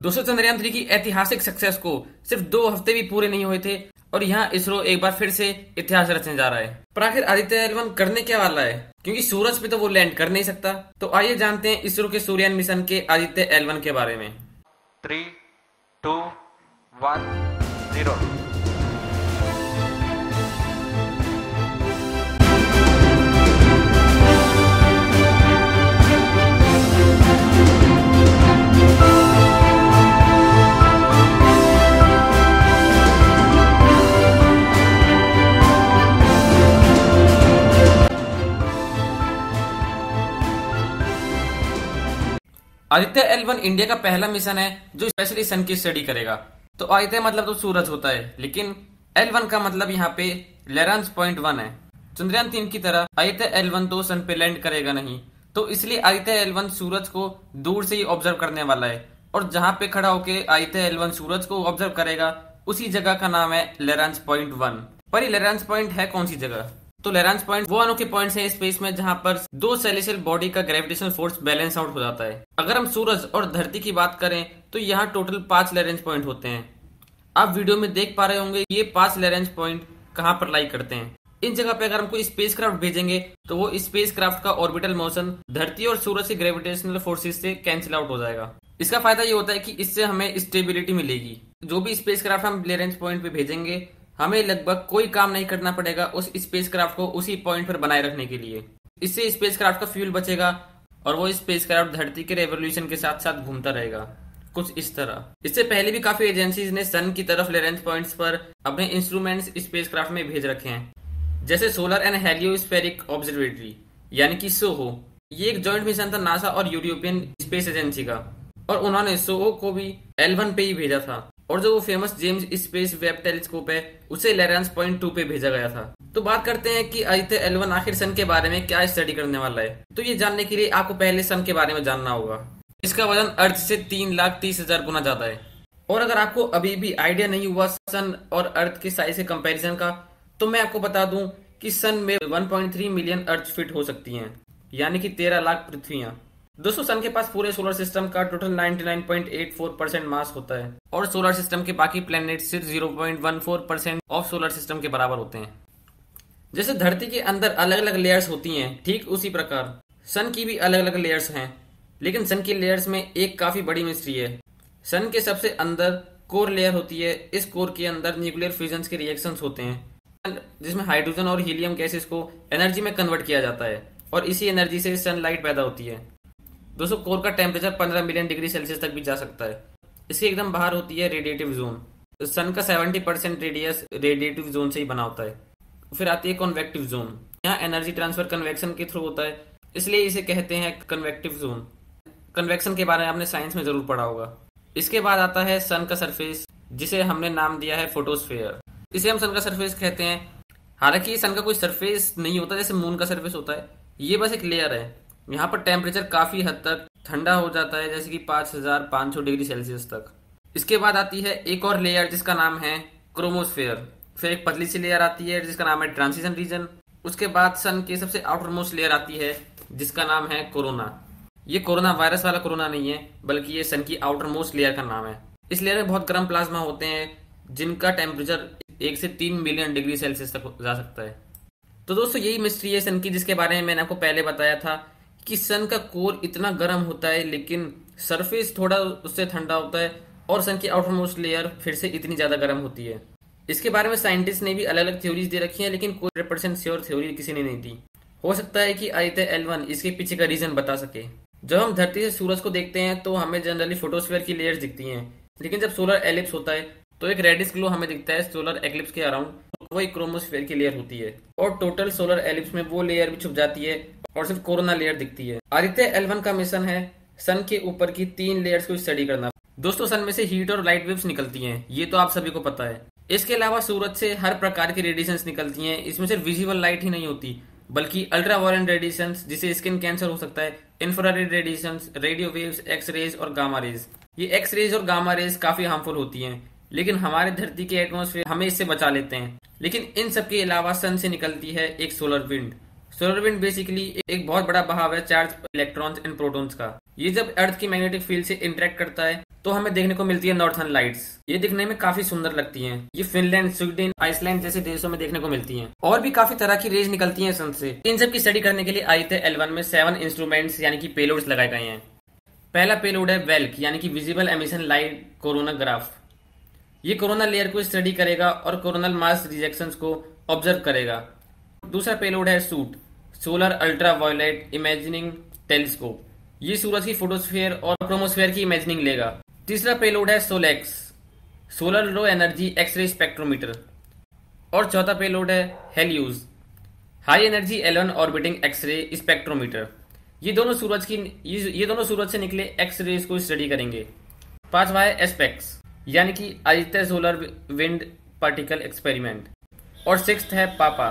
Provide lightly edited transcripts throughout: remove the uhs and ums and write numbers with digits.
दोस्तों, चंद्रयान 3 की ऐतिहासिक सक्सेस को सिर्फ 2 हफ्ते भी पूरे नहीं हुए थे और यहाँ इसरो एक बार फिर से इतिहास रचने जा रहा है। पर आखिर आदित्य L1 करने क्या वाला है, क्योंकि सूरज पे तो वो लैंड कर नहीं सकता। तो आइए जानते हैं इसरो के सूर्ययान मिशन के आदित्य L1 के बारे में। 3, 2, 1, 0। आदित्य L1 इंडिया का पहला मिशन है जो स्पेशली सन की स्टडी करेगा। तो आदित्य मतलब तो सूरज होता है, लेकिन L1 का मतलब यहाँ पे लैरेंज पॉइंट 1 है। चंद्रयान 3 की तरह आदित्य L1 तो सन पे लैंड करेगा नहीं, तो इसलिए आदित्य L1 सूरज को दूर से ही ऑब्जर्व करने वाला है। और जहां पे खड़ा होके आदित्य L1 सूरज को ऑब्जर्व करेगा, उसी जगह का नाम है लैरेंज पॉइंट 1। पर ये लैरेंज पॉइंट है कौन सी जगह? तो लैरेंज पॉइंट वो अनोखे पॉइंट्स हैं स्पेस में जहां पर दो सेलेशियल बॉडी का ग्रेविटेशनल फोर्स बैलेंस आउट हो जाता है। अगर हम सूरज और धरती की बात करें तो यहाँ टोटल 5 लैरेंज पॉइंट होते हैं। आप वीडियो में देख पा रहे होंगे ये 5 लैरेंज पॉइंट कहाँ पर लाई करते हैं। इन जगह पे अगर हम कोई स्पेसक्राफ्ट भेजेंगे तो वो स्पेसक्राफ्ट का ऑर्बिटल मोशन धरती और सूरज के ग्रेविटेशनल फोर्सेस से कैंसिल आउट हो जाएगा। इसका फायदा ये होता है कि इससे हमें स्टेबिलिटी मिलेगी। जो भी स्पेसक्राफ्ट हम लैरेंज पॉइंट पे भेजेंगे, हमें लगभग कोई काम नहीं करना पड़ेगा उस स्पेसक्राफ्ट को उसी पॉइंट पर बनाए रखने के लिए। इससे स्पेसक्राफ्ट का फ्यूल बचेगा और वो स्पेसक्राफ्ट धरती के रेवोल्यूशन के साथ साथ घूमता रहेगा, कुछ इस तरह। इससे पहले भी काफी एजेंसीज ने सन की तरफ लैरेंज पॉइंट्स पर अपने इंस्ट्रूमेंट्स स्पेसक्राफ्ट में भेज रखे हैं, जैसे सोलर एंड हेलियोस्फेरिक ऑब्जर्वेटरी यानी कि सोहो। ये एक जॉइंट मिशन था नासा और यूरोपियन स्पेस एजेंसी का, और उन्होंने सोहो को भी L1 पे ही भेजा था। और जो वो famous James space Webb telescope है उसे लैरेंज पॉइंट 2 पे भेजा गया था। तो बात करते हैं कि आदित्य L1 आखिर सन के बारे में क्या स्टडी करने वाला है। तो ये जानने के लिए आपको पहले सन के बारे में जानना होगा। इसका वजन अर्थ से 3,30,000 गुना ज्यादा है। और अगर आपको अभी भी आइडिया नहीं हुआ सन और अर्थ के साइज के कंपेरिजन का, तो मैं आपको बता दूं कि सन में 1.3 मिलियन अर्थ फिट हो सकती हैं, यानी कि 13 लाख पृथ्वियां। दोस्तों, सन के पास पूरे सोलर सिस्टम का टोटल 99.84% मास होता है और सोलर सिस्टम के बाकी प्लैनेट सिर्फ 0.14% ऑफ सोलर सिस्टम के बराबर होते हैं। जैसे धरती के अंदर अलग अलग लेयर्स होती हैं, ठीक उसी प्रकार सन की भी अलग अलग लेयर्स हैं। लेकिन सन की लेयर्स में एक काफी बड़ी मिस्ट्री है। सन के सबसे अंदर कोर लेयर होती है। इस कोर के अंदर न्यूक्लियर फ्यूजन के रिएक्शंस होते हैं, जिसमें हाइड्रोजन और हीलियम गैसेस को एनर्जी में कन्वर्ट किया जाता है और इसी एनर्जी से सनलाइट पैदा होती है। दोस्तों, कोर का टेम्परेचर 15 मिलियन डिग्री सेल्सियस तक भी जा सकता है। इसके एकदम बाहर होती है रेडिएटिव जोन। तो सन का 70% रेडियस रेडिएटिव जोन से ही बना होता है। फिर आती है कन्वेक्टिव जोन। यहाँ एनर्जी ट्रांसफर कन्वेक्शन के थ्रू होता है, इसलिए इसे कहते हैं कन्वेक्टिव जोन। कन्वेक्शन के बारे में आपने साइंस में जरूर पढ़ा होगा। इसके बाद आता है सन का सरफेस, जिसे हमने नाम दिया है फोटोस्फेयर। इसे हम सन का सरफेस कहते हैं। हालांकि सन का कोई सरफेस नहीं होता जैसे मून का सरफेस होता है, ये बस एक लेयर है। यहाँ पर टेम्परेचर काफी हद तक ठंडा हो जाता है, जैसे कि 5500 डिग्री सेल्सियस तक। इसके बाद आती है एक और लेयर जिसका नाम है क्रोमोस्फेयर। फिर एक पतली सी लेयर आती है जिसका नाम है ट्रांजिशन रीजन। उसके बाद सन की सबसे आउटर मोस्ट लेयर आती है जिसका नाम है कोरोना। ये कोरोना वायरस वाला कोरोना नहीं है, बल्कि ये सन की आउटर मोस्ट लेयर का नाम है। इस लेयर में बहुत गर्म प्लाज्मा होते हैं जिनका टेम्परेचर 1 से 3 मिलियन डिग्री सेल्सियस तक जा सकता है। तो दोस्तों, यही मिस्ट्री है सन की, जिसके बारे में मैंने आपको पहले बताया था कि सन का कोर इतना गर्म होता है लेकिन सरफेस थोड़ा उससे ठंडा होता है, और सन की आउटर मोस्ट लेयर फिर से इतनी ज्यादा गर्म होती है। इसके बारे में साइंटिस्ट ने भी अलग अलग थ्योरीज दे रखी हैं, लेकिन कोई 100% श्योर थ्योरी किसी ने नहीं दी। हो सकता है कि आदित्य L1 इसके पीछे का रीजन बता सके। जब हम धरती से सूरज को देखते हैं तो हमें जनरली फोटोस्फीयर की लेयर्स दिखती हैं, लेकिन जब सोलर एलिप्स होता है तो एक रेडिश ग्लो हमें दिखता है सोलर एक्लिप्स के अराउंड, वो एक क्रोमोस्फीयर की लेयर होती है। और टोटल सोलर एलिप्स में वो लेयर भी छुप जाती है और सिर्फ कोरोना लेयर दिखती है। आदित्य L1 का मिशन है सन के ऊपर की 3 लेयर्स को स्टडी करना। दोस्तों, सन में से हीट और लाइट वेव्स निकलती हैं, ये तो आप सभी को पता है। इसके अलावा सूरज से हर प्रकार की रेडिएशंस निकलती हैं। इसमें सिर्फ विजिबल लाइट ही नहीं होती, बल्कि अल्ट्रावायलेट रेडिएशंस जिससे स्किन कैंसर हो सकता है, infrared radiations, radio waves, X rays और गामा रेज। ये एक्स रेज और गामा रेज काफी हार्मफुल होती हैं, लेकिन हमारे धरती के एटमॉस्फेयर हमें इससे बचा लेते हैं। लेकिन इन सब के अलावा सन से निकलती है एक solar wind. Solar wind basically एक बहुत बड़ा बहाव है चार्ज इलेक्ट्रॉन्स एंड प्रोटॉन्स का। ये जब अर्थ की मैग्नेटिक फील्ड से इंटरेक्ट करता है तो हमें देखने को मिलती है नॉर्थर्न लाइट्स। ये दिखने में काफी सुंदर लगती हैं। ये फिनलैंड, स्वीडन, आइसलैंड जैसे देशों में देखने को मिलती हैं। और भी काफी तरह की रेज निकलती हैं सन से। इन सब की स्टडी करने के लिए आदित्य L1 में 7 इंस्ट्रूमेंट्स यानी कि पेलोड्स लगाए गए हैं। पहला पेलोड है वेल्क यानी कि विजिबल एमिशन लाइट कोरोनाग्राफ। ये कोरोना लेयर को स्टडी करेगा और कोरोनल मास रिजेक्शंस को ऑब्जर्व करेगा। दूसरा पेलोड है SUIT, solar ultraviolet imagining telescope. ये सूरज की फोटोस्फीयर और क्रोमोस्फीयर की इमेजिनिंग लेगा। तीसरा पेलोड है SoLEXS, solar low energy X ray spectrometer. और चौथा पेलोड है HEL1OS, high energy L1 orbiting X ray spectrometer. ये दोनों सूरज से निकले एक्स रेज को स्टडी करेंगे। पांचवा है एस्पेक्स यानी कि Aditya solar wind particle experiment. और सिक्स्थ है पापा,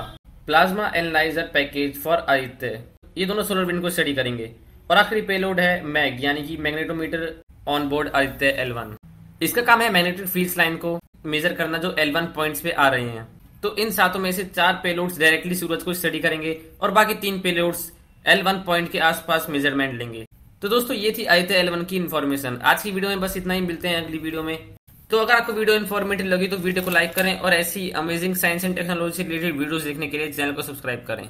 plasma analyser package for Aditya. ये दोनों सोलर विंड को स्टडी करेंगे। और आखिरी पेलोड है मैग यानी कि magnetometer on board Aditya L1। इसका काम है मैग्नेटिक फील्ड लाइन को मेजर करना जो L1 पॉइंट्स पे आ रहे हैं। तो इन सातों में से 4 पेलोड्स डायरेक्टली सूरज को स्टडी करेंगे और बाकी 3 पेलोड्स L1 पॉइंट के आसपास मेजरमेंट लेंगे। तो दोस्तों ये थी आदित्य L1 की इन्फॉर्मेशन। आज की वीडियो में बस इतना ही, मिलते हैं अगली वीडियो में। तो अगर आपको वीडियो इन्फॉर्मेटिव लगी तो वीडियो को लाइक करें और ऐसी अमेजिंग साइंस एंड टेक्नोलॉजी से रिलेटेड वीडियोस देखने के लिए चैनल को सब्सक्राइब करें।